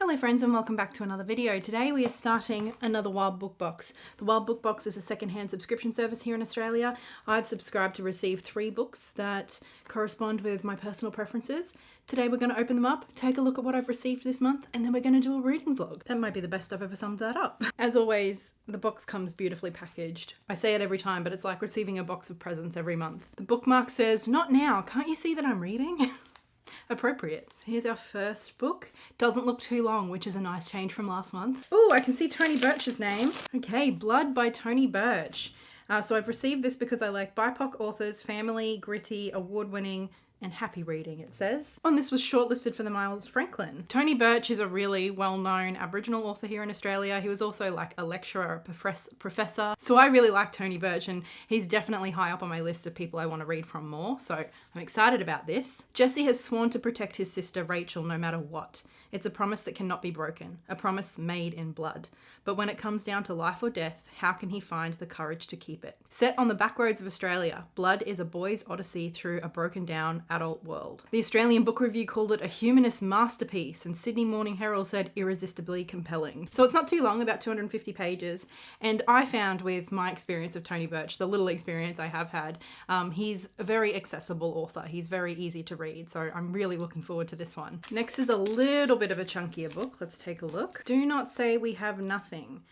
Hello friends and welcome back to another video. Today we are starting another Wild Book Box. The Wild Book Box is a secondhand subscription service here in Australia. I've subscribed to receive 3 books that correspond with my personal preferences. Today we're going to open them up, take a look at what I've received this month, and then we're going to do a reading vlog. That might be the best I've ever summed that up. As always, the box comes beautifully packaged. I say it every time, but it's like receiving a box of presents every month. The bookmark says, "Not now, can't you see that I'm reading?" Appropriate. Here's our first book. Doesn't look too long, which is a nice change from last month. Oh, I can see Tony Birch's name. Okay, Blood by Tony Birch. So I've received this because I like BIPOC authors, family, gritty, award-winning, and happy reading, it says. And this was shortlisted for the Miles Franklin. Tony Birch is a really well-known Aboriginal author here in Australia. He was also like a lecturer, a professor. So I really like Tony Birch, and he's definitely high up on my list of people I want to read from more. So I'm excited about this. Jesse has sworn to protect his sister Rachel no matter what. It's a promise that cannot be broken, a promise made in blood. But when it comes down to life or death, how can he find the courage to keep it? Set on the back roads of Australia, Blood is a boy's odyssey through a broken down adult world. The Australian Book Review called it a humanist masterpiece, and Sydney Morning Herald said irresistibly compelling. So it's not too long, about 250 pages, and I found with my experience of Tony Birch, the little experience I have had, he's a very accessible author. He's very easy to read, so I'm really looking forward to this one. Next is a little bit of a chunkier book. Let's take a look. Do Not Say We Have Nothing.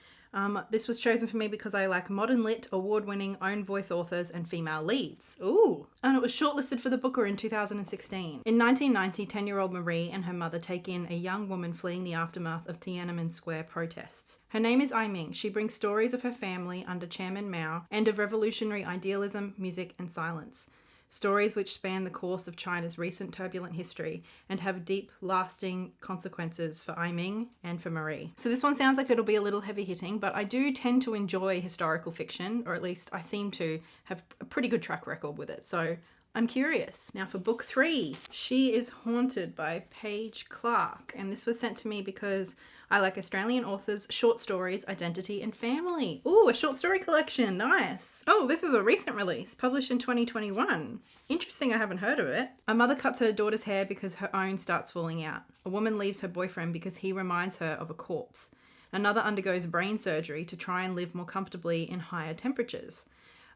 This was chosen for me because I like modern lit, award-winning, own voice authors and female leads. Ooh! And it was shortlisted for the Booker in 2016. In 1990, 10-year-old Marie and her mother take in a young woman fleeing the aftermath of Tiananmen Square protests. Her name is Ai Ming. She brings stories of her family under Chairman Mao and of revolutionary idealism, music and silence. Stories which span the course of China's recent turbulent history and have deep, lasting consequences for Ai Ming and for Marie. So this one sounds like it'll be a little heavy-hitting, but I do tend to enjoy historical fiction, or at least I seem to have a pretty good track record with it, so I'm curious. Now for book 3, She is Haunted by Paige Clark, and this was sent to me because I like Australian authors, short stories, identity and family. Ooh, a short story collection, nice. Oh, this is a recent release, published in 2021. Interesting, I haven't heard of it. A mother cuts her daughter's hair because her own starts falling out. A woman leaves her boyfriend because he reminds her of a corpse. Another undergoes brain surgery to try and live more comfortably in higher temperatures.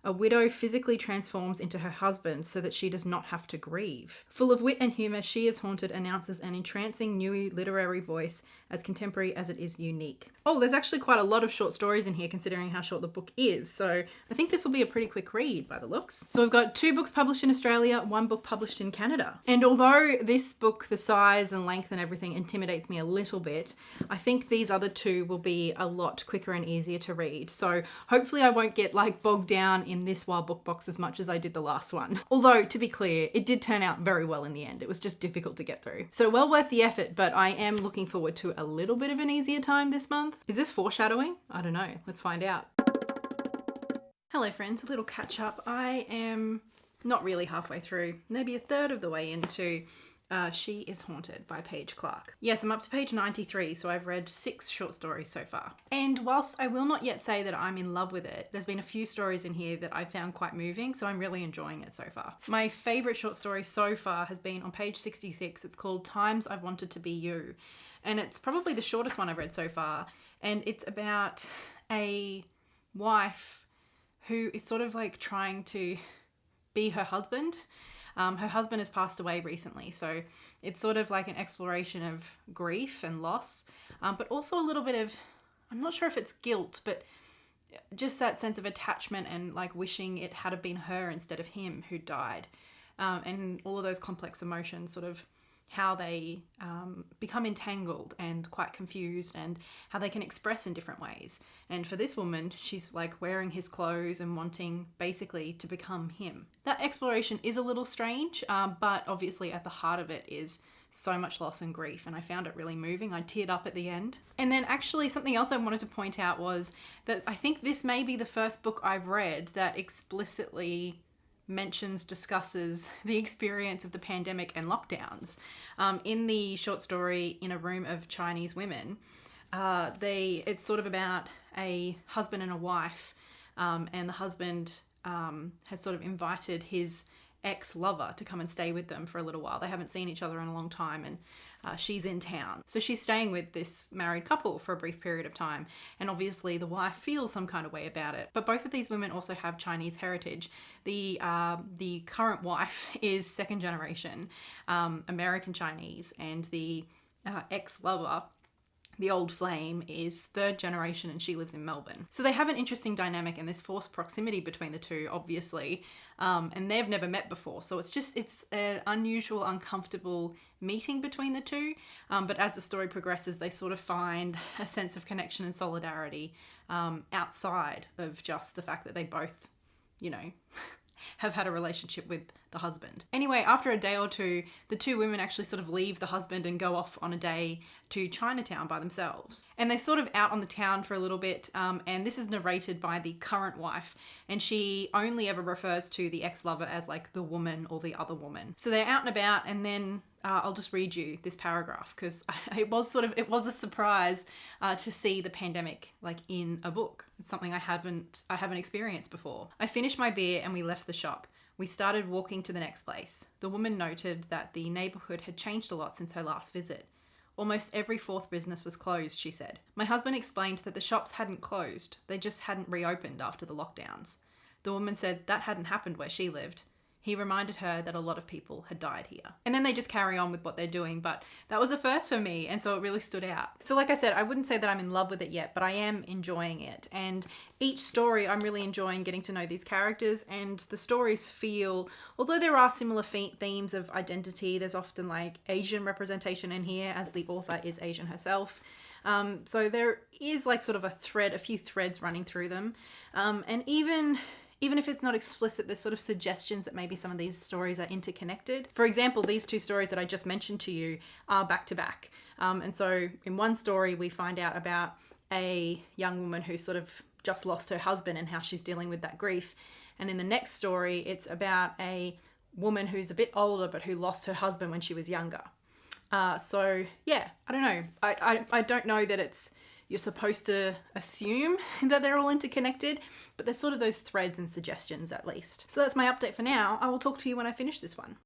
A widow physically transforms into her husband so that she does not have to grieve. Full of wit and humour, She is Haunted announces an entrancing new literary voice as contemporary as it is unique. Oh, there's actually quite a lot of short stories in here considering how short the book is, so I think this will be a pretty quick read by the looks. So we've got 2 books published in Australia, 1 book published in Canada. And although this book, the size and length and everything intimidates me a little bit, I think these other 2 will be a lot quicker and easier to read. So hopefully I won't get like bogged down in this Wild Book Box as much as I did the last one. Although, to be clear, it did turn out very well in the end. It was just difficult to get through. So well worth the effort, but I am looking forward to a little bit of an easier time this month. Is this foreshadowing? I don't know. Let's find out. Hello friends, a little catch up. I am not really halfway through, maybe a third of the way into She is Haunted by Paige Clark. Yes, I'm up to page 93, so I've read 6 short stories so far. And whilst I will not yet say that I'm in love with it, there's been a few stories in here that I found quite moving, so I'm really enjoying it so far. My favourite short story so far has been on page 66. It's called Times I've Wanted to Be You. And it's probably the shortest one I've read so far. And it's about a wife who is sort of like trying to be her husband. Her husband has passed away recently, so it's sort of like an exploration of grief and loss, but also a little bit of, I'm not sure if it's guilt, but just that sense of attachment and like wishing it had been her instead of him who died, and all of those complex emotions, sort of how they become entangled and quite confused and how they can express in different ways. And for this woman, she's like wearing his clothes and wanting basically to become him. That exploration is a little strange, but obviously at the heart of it is so much loss and grief, and I found it really moving. I teared up at the end. And then actually something else I wanted to point out was that I think this may be the first book I've read that explicitly discusses the experience of the pandemic and lockdowns. In the short story In a Room of Chinese Women, it's sort of about a husband and a wife, and the husband has sort of invited his ex-lover to come and stay with them for a little while. They haven't seen each other in a long time, and she's in town. So she's staying with this married couple for a brief period of time, and obviously the wife feels some kind of way about it. But both of these women also have Chinese heritage. The current wife is second generation American Chinese, and the ex-lover, the old flame, is third generation, and she lives in Melbourne. So they have an interesting dynamic and this forced proximity between the two, obviously, and they've never met before. So it's an unusual, uncomfortable meeting between the two. But as the story progresses, they sort of find a sense of connection and solidarity outside of just the fact that they both, you know, have had a relationship with the husband. Anyway, after a day or two, the two women actually sort of leave the husband and go off on a day to Chinatown by themselves. And they're sort of out on the town for a little bit, and this is narrated by the current wife, and she only ever refers to the ex-lover as like the woman or the other woman. So they're out and about, and then I'll just read you this paragraph because it was a surprise to see the pandemic like in a book. It's something I haven't experienced before. I finished my beer and we left the shop. We started walking to the next place. The woman noted that the neighbourhood had changed a lot since her last visit. Almost every fourth business was closed, she said. My husband explained that the shops hadn't closed, they just hadn't reopened after the lockdowns. The woman said that hadn't happened where she lived. He reminded her that a lot of people had died here. And then they just carry on with what they're doing, but that was a first for me, and so it really stood out. So like I said, I wouldn't say that I'm in love with it yet, but I am enjoying it. And each story, I'm really enjoying getting to know these characters, and the stories feel, although there are similar themes of identity, there's often like Asian representation in here, as the author is Asian herself. So there is like sort of a few threads running through them. And even if it's not explicit, there's sort of suggestions that maybe some of these stories are interconnected. For example, these two stories that I just mentioned to you are back to back. And so in one story, we find out about a young woman who sort of just lost her husband and how she's dealing with that grief. And in the next story, it's about a woman who's a bit older, but who lost her husband when she was younger. So yeah, I don't know. I don't know that you're supposed to assume that they're all interconnected, but there's sort of those threads and suggestions at least. So that's my update for now. I will talk to you when I finish this one.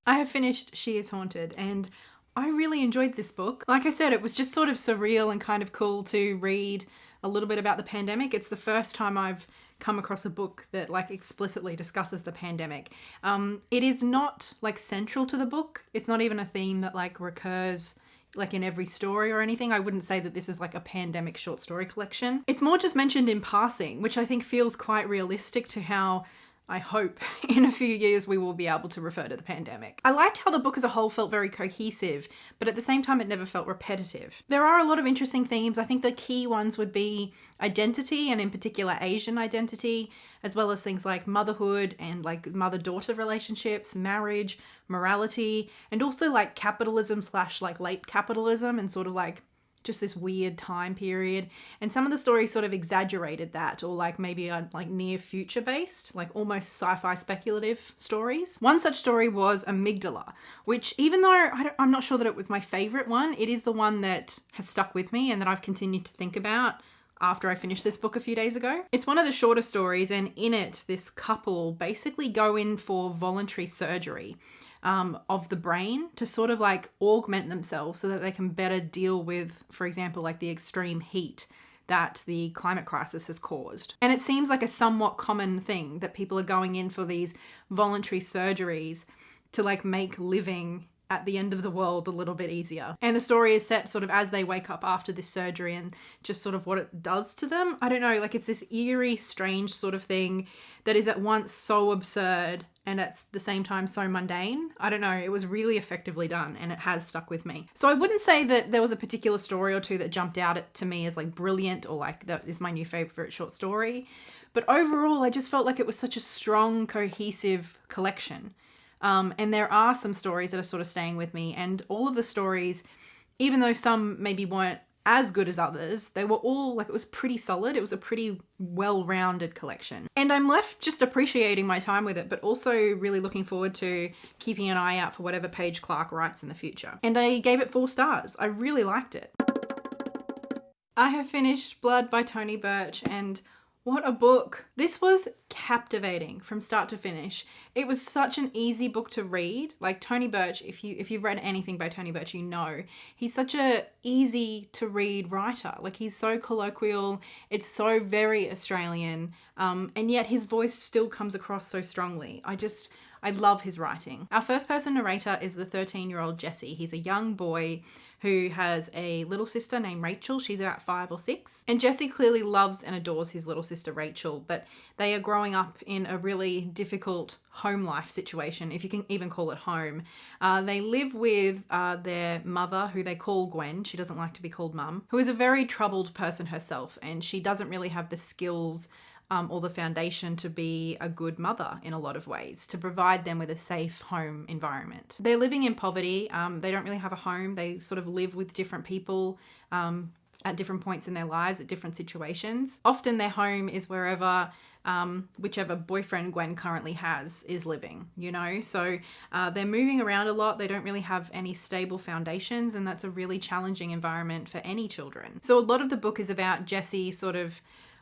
I have finished She Is Haunted, and I really enjoyed this book. Like I said, it was just sort of surreal and kind of cool to read a little bit about the pandemic. It's the first time I've come across a book that like explicitly discusses the pandemic. It is not like central to the book. It's not even a theme that like recurs like in every story or anything. I wouldn't say that this is like a pandemic short story collection. It's more just mentioned in passing, which I think feels quite realistic to how I hope in a few years we will be able to refer to the pandemic. I liked how the book as a whole felt very cohesive, but at the same time it never felt repetitive. There are a lot of interesting themes. I think the key ones would be identity, and in particular Asian identity, as well as things like motherhood and like mother-daughter relationships, marriage, morality, and also like capitalism / like late capitalism and sort of like just this weird time period. And some of the stories sort of exaggerated that, or like maybe are like near future based, like almost sci-fi speculative stories. One such story was Amygdala, which even though I'm not sure that it was my favorite one, it is the one that has stuck with me and that I've continued to think about after I finished this book a few days ago. It's one of the shorter stories, and in it, this couple basically go in for voluntary surgery of the brain to sort of like augment themselves so that they can better deal with, for example, like the extreme heat that the climate crisis has caused. And it seems like a somewhat common thing that people are going in for these voluntary surgeries to like make living at the end of the world a little bit easier. And the story is set sort of as they wake up after this surgery and just sort of what it does to them. I don't know, like it's this eerie, strange sort of thing that is at once so absurd and at the same time so mundane. I don't know, it was really effectively done and it has stuck with me. So I wouldn't say that there was a particular story or two that jumped out to me as like brilliant or like that is my new favorite short story. But overall, I just felt like it was such a strong, cohesive collection. And there are some stories that are sort of staying with me, and all of the stories, even though some maybe weren't as good as others, they were all like, it was pretty solid. It was a pretty well-rounded collection. And I'm left just appreciating my time with it, but also really looking forward to keeping an eye out for whatever Paige Clark writes in the future. And I gave it 4 stars. I really liked it. I have finished Blood by Tony Birch, and What a book. This was captivating from start to finish. It was such an easy book to read. Like Tony Birch, if you've read anything by Tony Birch, you know he's such a easy to read writer. Like he's so colloquial. It's so very Australian. And yet his voice still comes across so strongly. I love his writing. Our first person narrator is the 13-year-old Jesse. He's a young boy who has a little sister named Rachel. She's about 5 or 6. And Jesse clearly loves and adores his little sister Rachel, but they are growing up in a really difficult home life situation, if you can even call it home. They live with their mother, who they call Gwen. She doesn't like to be called Mum, who is a very troubled person herself, and she doesn't really have the skills or the foundation to be a good mother in a lot of ways, to provide them with a safe home environment. They're living in poverty. They don't really have a home. They sort of live with different people at different points in their lives, at different situations. Often their home is wherever whichever boyfriend Gwen currently has is living, you know? So they're moving around a lot. They don't really have any stable foundations, and that's a really challenging environment for any children. So a lot of the book is about Jesse sort of,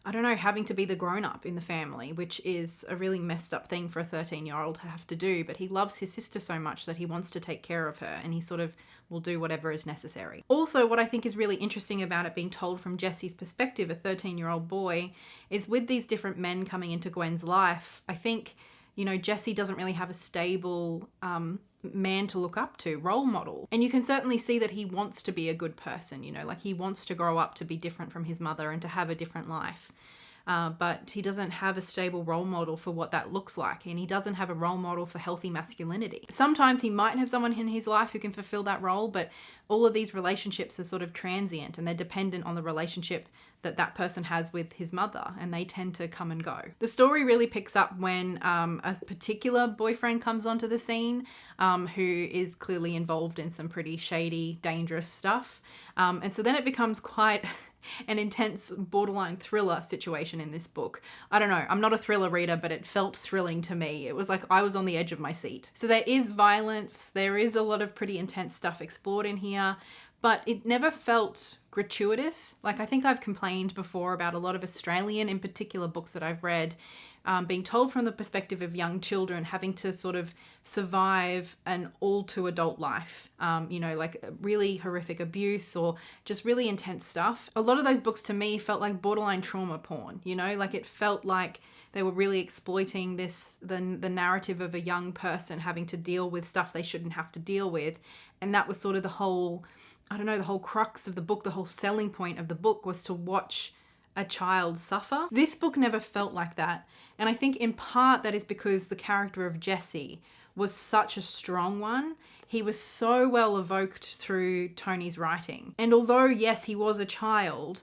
I don't know, having to be the grown-up in the family, which is a really messed up thing for a 13-year-old to have to do, but he loves his sister so much that he wants to take care of her, and he sort of will do whatever is necessary. Also, what I think is really interesting about it being told from Jesse's perspective, a 13-year-old boy, is with these different men coming into Gwen's life, I think, you know, Jesse doesn't really have a stable man to look up to, role model. And you can certainly see that he wants to be a good person, you know, like he wants to grow up to be different from his mother and to have a different life. But he doesn't have a stable role model for what that looks like, and he doesn't have a role model for healthy masculinity. Sometimes he might have someone in his life who can fulfill that role, but all of these relationships are sort of transient, and they're dependent on the relationship that that person has with his mother, and they tend to come and go. The story really picks up when a particular boyfriend comes onto the scene who is clearly involved in some pretty shady, dangerous stuff. And so then it becomes quite an intense borderline thriller situation in this book. I don't know, I'm not a thriller reader, but it felt thrilling to me. It was like I was on the edge of my seat. So there is violence, there is a lot of pretty intense stuff explored in here, but it never felt gratuitous. Like I think I've complained before about a lot of Australian, in particular, books that I've read being told from the perspective of young children having to sort of survive an all too adult life, you know, like really horrific abuse or just really intense stuff. A lot of those books to me felt like borderline trauma porn, you know, like it felt like they were really exploiting the narrative of a young person having to deal with stuff they shouldn't have to deal with. And that was sort of the whole, I don't know, the whole crux of the book, the whole selling point of the book was to watch a child suffer. This book never felt like that. And I think in part that is because the character of Jesse was such a strong one. He was so well evoked through Tony's writing. And although, yes, he was a child,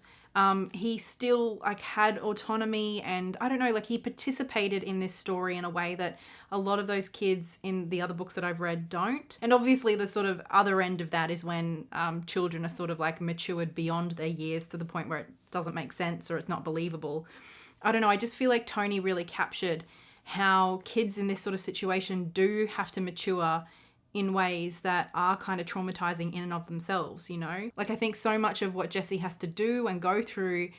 he still like had autonomy, and I don't know, like he participated in this story in a way that a lot of those kids in the other books that I've read don't. And obviously the sort of other end of that is when children are sort of like matured beyond their years to the point where it doesn't make sense or it's not believable. I don't know, I just feel like Tony really captured how kids in this sort of situation do have to mature in ways that are kind of traumatizing in and of themselves, you know? Like I think so much of what Jesse has to do and go through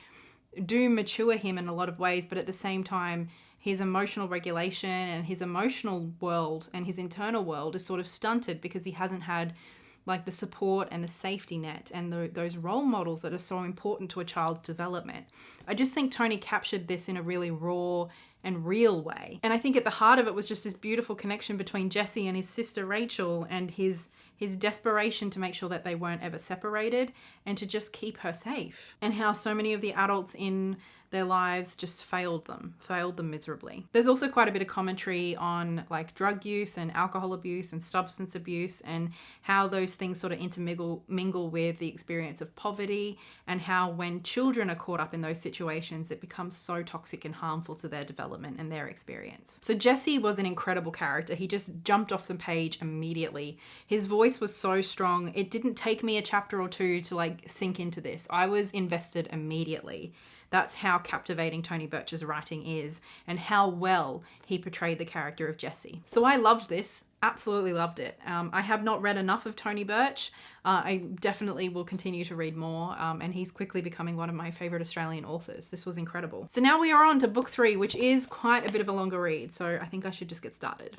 do mature him in a lot of ways, but at the same time, his emotional regulation and his emotional world and his internal world is sort of stunted because he hasn't had like the support and the safety net and those role models that are so important to a child's development. I just think Tony captured this in a really raw and real way. And I think at the heart of it was just this beautiful connection between Jesse and his sister Rachel and his desperation to make sure that they weren't ever separated and to just keep her safe. And how so many of the adults in their lives just failed them miserably. There's also quite a bit of commentary on like drug use and alcohol abuse and substance abuse and how those things sort of intermingle with the experience of poverty, and how when children are caught up in those situations, it becomes so toxic and harmful to their development and their experience. So Jesse was an incredible character. He just jumped off the page immediately. His voice was so strong. It didn't take me a chapter or two to like sink into this. I was invested immediately. That's how captivating Tony Birch's writing is and how well he portrayed the character of Jesse. So I loved this. Absolutely loved it. I have not read enough of Tony Birch. I definitely will continue to read more, and he's quickly becoming one of my favourite Australian authors. This was incredible. So now we are on to book 3, which is quite a bit of a longer read, so I think I should just get started.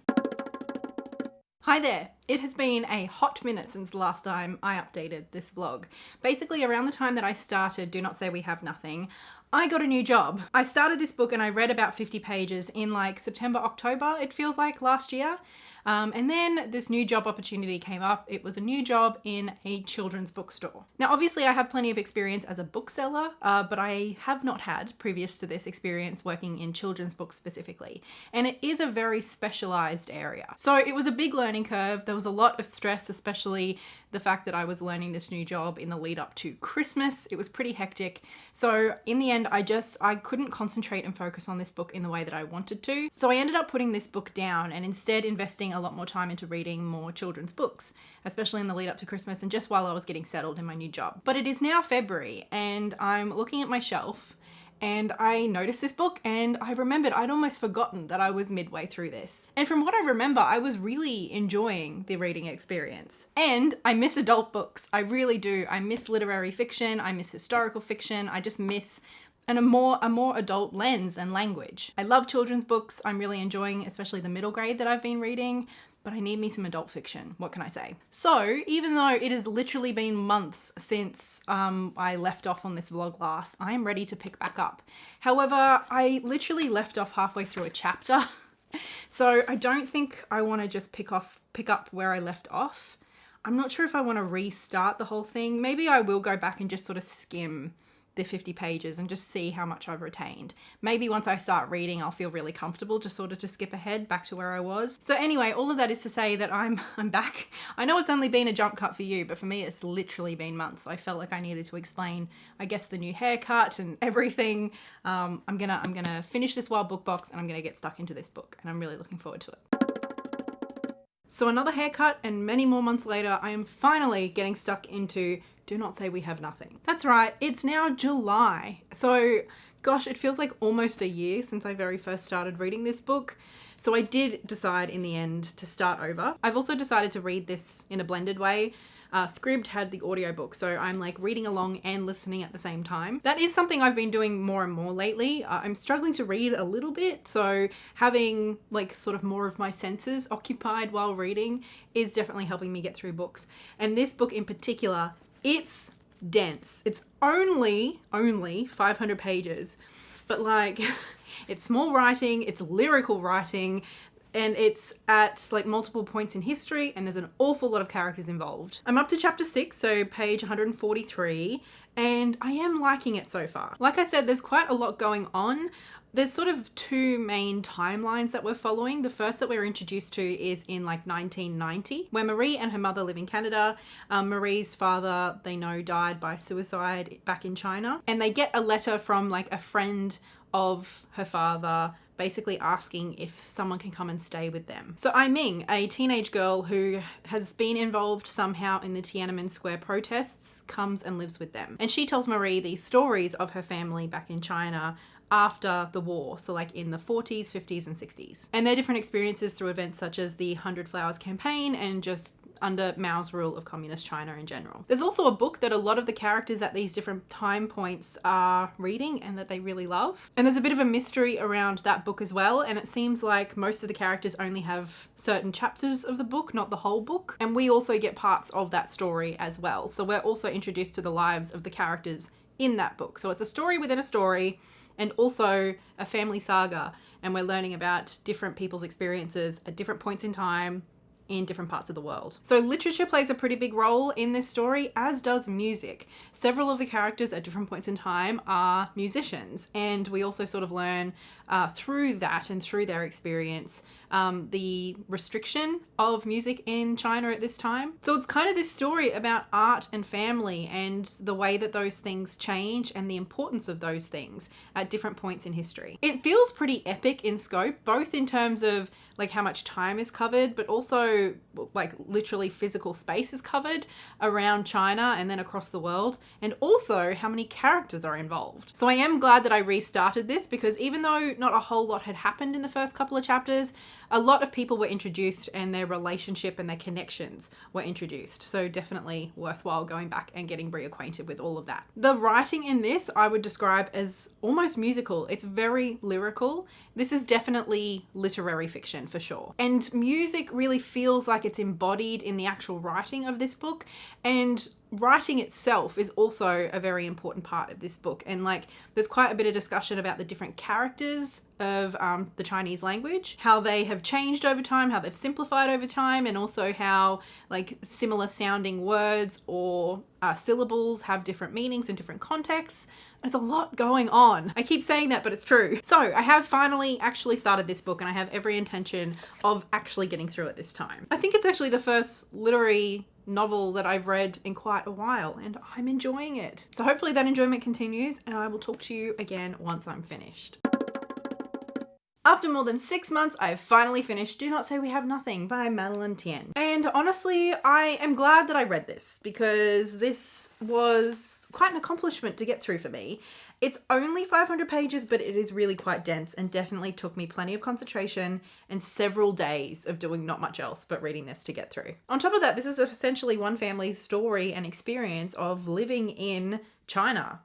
Hi there! It has been a hot minute since the last time I updated this vlog. Basically, around the time that I started Do Not Say We Have Nothing, I got a new job. I started this book and I read about 50 pages in like September, October, it feels like, last year. And then this new job opportunity came up. It was a new job in a children's bookstore. Now, obviously I have plenty of experience as a bookseller, but I have not had, previous to this, experience working in children's books specifically. And it is a very specialized area. So it was a big learning curve. There was a lot of stress, especially the fact that I was learning this new job in the lead up to Christmas. It was pretty hectic. So in the end, I couldn't concentrate and focus on this book in the way that I wanted to. So I ended up putting this book down and instead investing a lot more time into reading more children's books, especially in the lead up to Christmas and just while I was getting settled in my new job. But it is now February and I'm looking at my shelf and I noticed this book and I remembered I'd almost forgotten that I was midway through this. And from what I remember, I was really enjoying the reading experience. And I miss adult books. I really do. I miss literary fiction. I miss historical fiction. I just miss a more adult lens and language. I love children's books. I'm really enjoying especially the middle grade that I've been reading, but I need me some adult fiction. What can I say? So even though it has literally been months since I left off on this vlog last, I am ready to pick back up. However, I literally left off halfway through a chapter. So I don't think I want to just pick up where I left off. I'm not sure if I want to restart the whole thing. Maybe I will go back and just sort of skim the 50 pages and just see how much I've retained. Maybe once I start reading, I'll feel really comfortable just sort of to skip ahead back to where I was. So anyway, all of that is to say that I'm back. I know it's only been a jump cut for you, but for me, it's literally been months. So I felt like I needed to explain, I guess, the new haircut and everything. I'm gonna finish this wild book box and I'm gonna get stuck into this book and I'm really looking forward to it. So another haircut and many more months later, I am finally getting stuck into Do Not Say We Have Nothing. That's right, it's now July. So gosh, it feels like almost a year since I very first started reading this book. So I did decide in the end to start over. I've also decided to read this in a blended way. Scribd had the audiobook, so I'm like reading along and listening at the same time. That is something I've been doing more and more lately. I'm struggling to read a little bit, so having like sort of more of my senses occupied while reading is definitely helping me get through books. And this book in particular, it's dense. It's only 500 pages, but like it's small writing, it's lyrical writing, and it's at like multiple points in history and there's an awful lot of characters involved. I'm up to chapter 6, so page 143, and I am liking it so far. Like I said, there's quite a lot going on. There's sort of two main timelines that we're following. The first that we're introduced to is in like 1990, where Marie and her mother live in Canada. Marie's father, they know, died by suicide back in China. And they get a letter from like a friend of her father basically asking if someone can come and stay with them. So Ai Ming, a teenage girl who has been involved somehow in the Tiananmen Square protests, comes and lives with them. And she tells Marie these stories of her family back in China after the war, so like in the 40s, 50s and 60s. And their different experiences through events such as the 100 Flowers campaign and just under Mao's rule of communist China in general. There's also a book that a lot of the characters at these different time points are reading and that they really love. And there's a bit of a mystery around that book as well, and it seems like most of the characters only have certain chapters of the book, not the whole book. And we also get parts of that story as well. So we're also introduced to the lives of the characters in that book. So it's a story within a story, and also a family saga, and we're learning about different people's experiences at different points in time in different parts of the world. So literature plays a pretty big role in this story, as does music. Several of the characters at different points in time are musicians, and we also sort of learn through that and through their experience the restriction of music in China at this time. So it's kind of this story about art and family and the way that those things change and the importance of those things at different points in history. It feels pretty epic in scope, both in terms of like how much time is covered, but also also like literally physical space is covered around China and then across the world, and also how many characters are involved. So I am glad that I restarted this, because even though not a whole lot had happened in the first couple of chapters, a lot of people were introduced and their relationship and their connections were introduced. So definitely worthwhile going back and getting reacquainted with all of that. The writing in this I would describe as almost musical. It's very lyrical. This is definitely literary fiction for sure. And music really feels like it's embodied in the actual writing of this book, and writing itself is also a very important part of this book. And like there's quite a bit of discussion about the different characters of the Chinese language, how they have changed over time, how they've simplified over time, and also how like similar sounding words or syllables have different meanings in different contexts. There's a lot going on. I keep saying that, but it's true. So I have finally actually started this book, and I have every intention of actually getting through it this time. I think it's actually the first literary novel that I've read in quite a while, and I'm enjoying it. So hopefully that enjoyment continues, and I will talk to you again once I'm finished. After more than 6 months, I have finally finished Do Not Say We Have Nothing by Madeleine Thien. And honestly, I am glad that I read this, because this was quite an accomplishment to get through for me. It's only 500 pages, but it is really quite dense and definitely took me plenty of concentration and several days of doing not much else but reading this to get through. On top of that, this is essentially one family's story and experience of living in China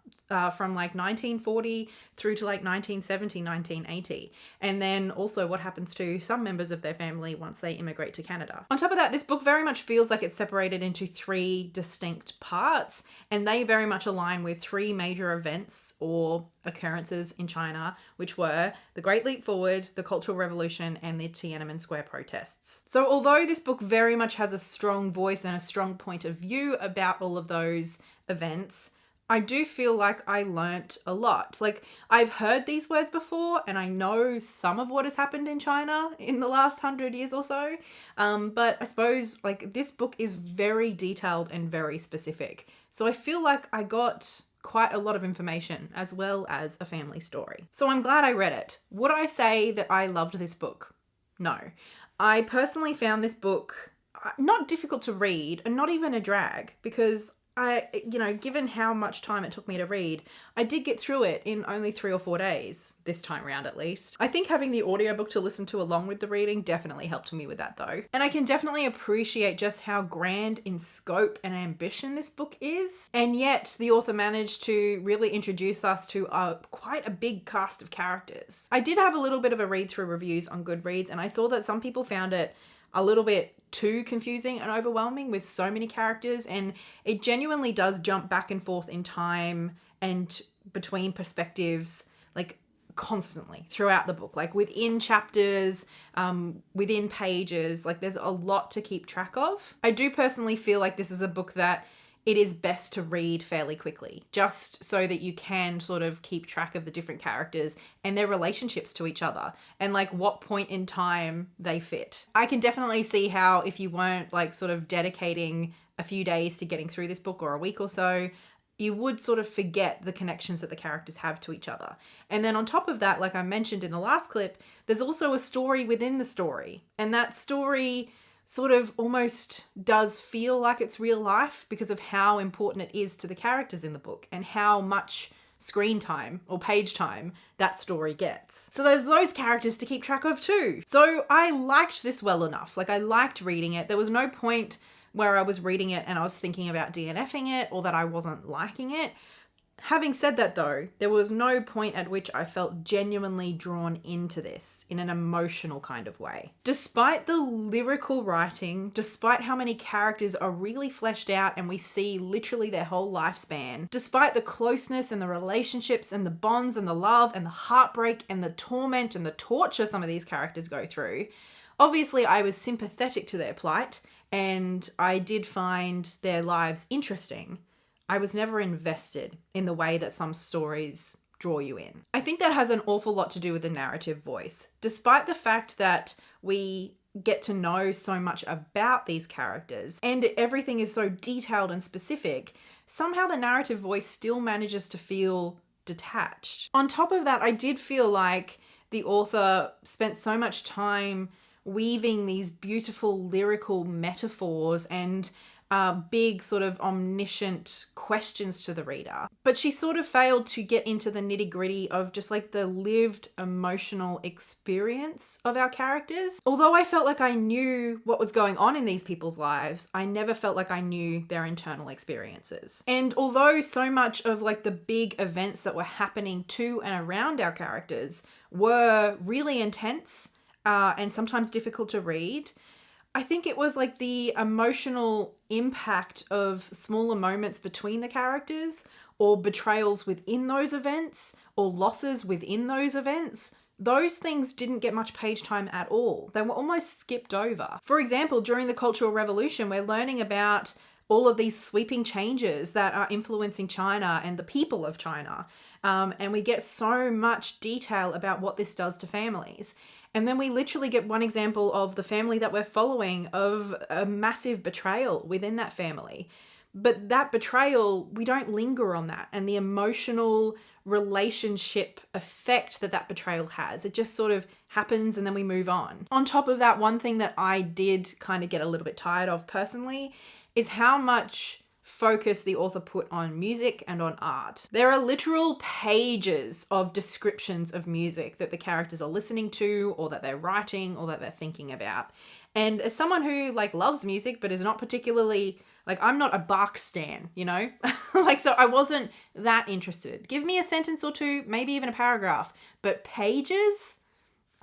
from like 1940 through to like 1970, 1980. And then also what happens to some members of their family once they immigrate to Canada. On top of that, this book very much feels like it's separated into 3 distinct parts, and they very much align with 3 major events or occurrences in China, which were the Great Leap Forward, the Cultural Revolution, and the Tiananmen Square protests. So although this book very much has a strong voice and a strong point of view about all of those events, I do feel like I learnt a lot. Like, I've heard these words before, and I know some of what has happened in China in the last 100 years or so. But I suppose like this book is very detailed and very specific. So I feel like I got quite a lot of information as well as a family story. So I'm glad I read it. Would I say that I loved this book? No. I personally found this book not difficult to read and not even a drag, because given how much time it took me to read, I did get through it in only 3 or 4 days, this time round at least. I think having the audiobook to listen to along with the reading definitely helped me with that though. And I can definitely appreciate just how grand in scope and ambition this book is. And yet the author managed to really introduce us to quite a big cast of characters. I did have a little bit of a read through reviews on GoodReads, and I saw that some people found it a little bit too confusing and overwhelming with so many characters, and it genuinely does jump back and forth in time and between perspectives like constantly throughout the book, like within chapters, within pages. Like there's a lot to keep track of. I do personally feel like this is a book that it is best to read fairly quickly, just so that you can sort of keep track of the different characters and their relationships to each other and like what point in time they fit. I can definitely see how if you weren't like sort of dedicating a few days to getting through this book or a week or so, you would sort of forget the connections that the characters have to each other. And then on top of that, like I mentioned in the last clip, there's also a story within the story, and that story sort of almost does feel like it's real life because of how important it is to the characters in the book and how much screen time or page time that story gets. So there's those characters to keep track of too. So I liked this well enough. Like I liked reading it. There was no point where I was reading it and I was thinking about DNFing it or that I wasn't liking it. Having said that though, there was no point at which I felt genuinely drawn into this in an emotional kind of way. Despite the lyrical writing, despite how many characters are really fleshed out and we see literally their whole lifespan, despite the closeness and the relationships and the bonds and the love and the heartbreak and the torment and the torture some of these characters go through, obviously I was sympathetic to their plight and I did find their lives interesting. I was never invested in the way that some stories draw you in. I think that has an awful lot to do with the narrative voice. Despite the fact that we get to know so much about these characters and everything is so detailed and specific, somehow the narrative voice still manages to feel detached. On top of that, I did feel like the author spent so much time weaving these beautiful lyrical metaphors and big sort of omniscient questions to the reader. But she sort of failed to get into the nitty-gritty of just like the lived emotional experience of our characters. Although I felt like I knew what was going on in these people's lives, I never felt like I knew their internal experiences. And although so much of like the big events that were happening to and around our characters were really intense and sometimes difficult to read, I think it was like the emotional impact of smaller moments between the characters, or betrayals within those events, or losses within those events. Those things didn't get much page time at all. They were almost skipped over. For example, during the Cultural Revolution, we're learning about all of these sweeping changes that are influencing China and the people of China. And we get so much detail about what this does to families. And then we literally get one example of the family that we're following of a massive betrayal within that family. But that betrayal, we don't linger on that. And the emotional relationship effect that that betrayal has, it just sort of happens and then we move on. On top of that, one thing that I did kind of get a little bit tired of personally is how much focus the author put on music and on art. There are literal pages of descriptions of music that the characters are listening to, or that they're writing, or that they're thinking about. And as someone who like loves music but is not particularly, like, I'm not a Bach stan, you know? Like, so I wasn't that interested. Give me a sentence or two, maybe even a paragraph, but pages?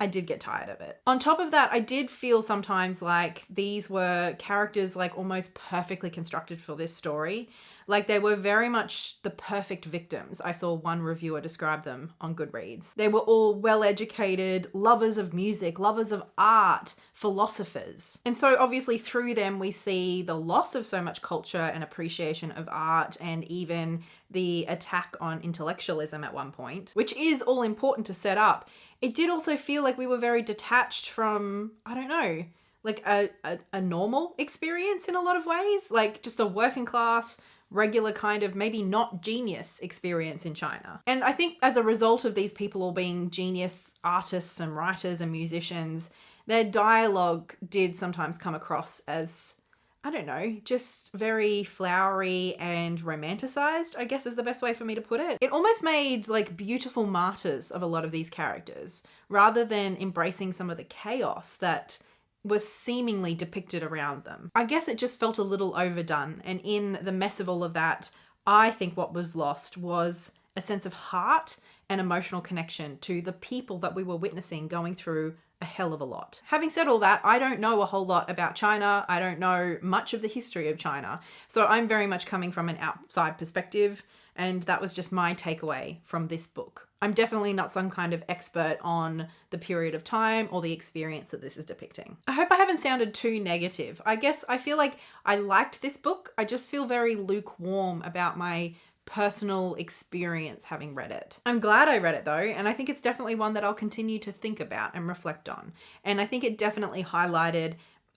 I did get tired of it. On top of that, I did feel sometimes like these were characters like almost perfectly constructed for this story. Like they were very much the perfect victims. I saw one reviewer describe them on GoodReads. They were all well-educated, lovers of music, lovers of art, philosophers. And so obviously through them, we see the loss of so much culture and appreciation of art, and even the attack on intellectualism at one point, which is all important to set up. It did also feel like we were very detached from, I don't know, like a normal experience in a lot of ways, like just a working class, regular kind of maybe not genius experience in China. And I think as a result of these people all being genius artists and writers and musicians, their dialogue did sometimes come across as, I don't know, just very flowery and romanticized, I guess is the best way for me to put it. It almost made like beautiful martyrs of a lot of these characters, rather than embracing some of the chaos that was seemingly depicted around them. I guess it just felt a little overdone, and in the mess of all of that, I think what was lost was a sense of heart and emotional connection to the people that we were witnessing going through a hell of a lot. Having said all that, I don't know a whole lot about China. I don't know much of the history of China. So I'm very much coming from an outside perspective, and that was just my takeaway from this book. I'm definitely not some kind of expert on the period of time or the experience that this is depicting. I hope I haven't sounded too negative. I guess I feel like I liked this book. I just feel very lukewarm about my personal experience having read it. I'm glad I read it though, and I think it's definitely one that I'll continue to think about and reflect on. And I think it definitely highlighted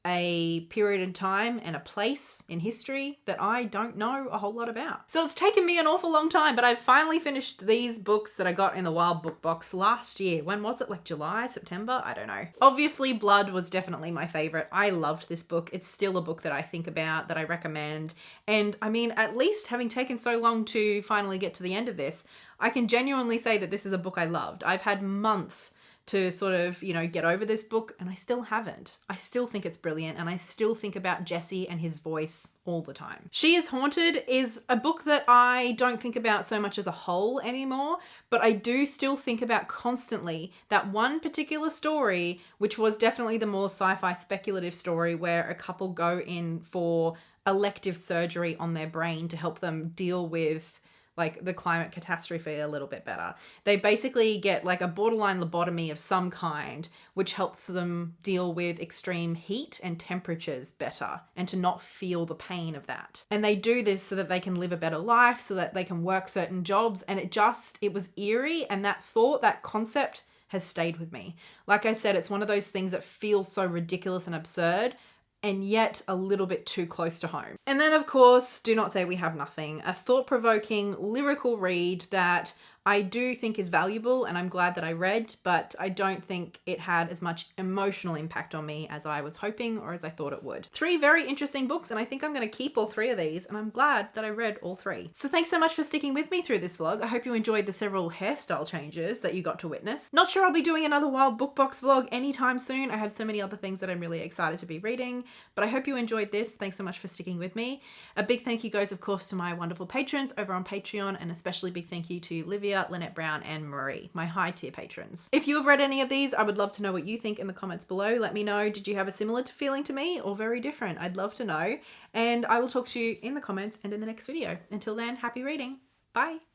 a period in time and a place in history that I don't know a whole lot about. So it's taken me an awful long time, but I've finally finished these books that I got in the Wild Book Box last year. When was it? Like July, September? I don't know. Obviously, Blood was definitely my favorite. I loved this book. It's still a book that I think about, that I recommend. And I mean, at least having taken so long to finally get to the end of this, I can genuinely say that this is a book I loved. I've had months to sort of, you know, get over this book, and I still haven't. I still think it's brilliant, and I still think about Jesse and his voice all the time. She is Haunted is a book that I don't think about so much as a whole anymore, but I do still think about constantly that one particular story, which was definitely the more sci-fi speculative story where a couple go in for elective surgery on their brain to help them deal with like the climate catastrophe a little bit better. They basically get like a borderline lobotomy of some kind, which helps them deal with extreme heat and temperatures better and to not feel the pain of that. And they do this so that they can live a better life, so that they can work certain jobs. And it was eerie, and that thought, that concept has stayed with me. Like I said, it's one of those things that feels so ridiculous and absurd, and yet a little bit too close to home. And then of course, Do Not Say We Have Nothing, a thought-provoking lyrical read that I do think is valuable and I'm glad that I read, but I don't think it had as much emotional impact on me as I was hoping or as I thought it would. 3 very interesting books, and I think I'm going to keep all 3 of these, and I'm glad that I read all 3. So thanks so much for sticking with me through this vlog. I hope you enjoyed the several hairstyle changes that you got to witness. Not sure I'll be doing another Wild Book Box vlog anytime soon. I have so many other things that I'm really excited to be reading, but I hope you enjoyed this. Thanks so much for sticking with me. A big thank you goes, of course, to my wonderful patrons over on Patreon, and especially big thank you to Livia, Lynette Brown, and Marie, my high tier patrons. If you have read any of these, I would love to know what you think in the comments below. Let me know, did you have a similar feeling to me or very different? I'd love to know, and I will talk to you in the comments and in the next video. Until then, happy reading. Bye.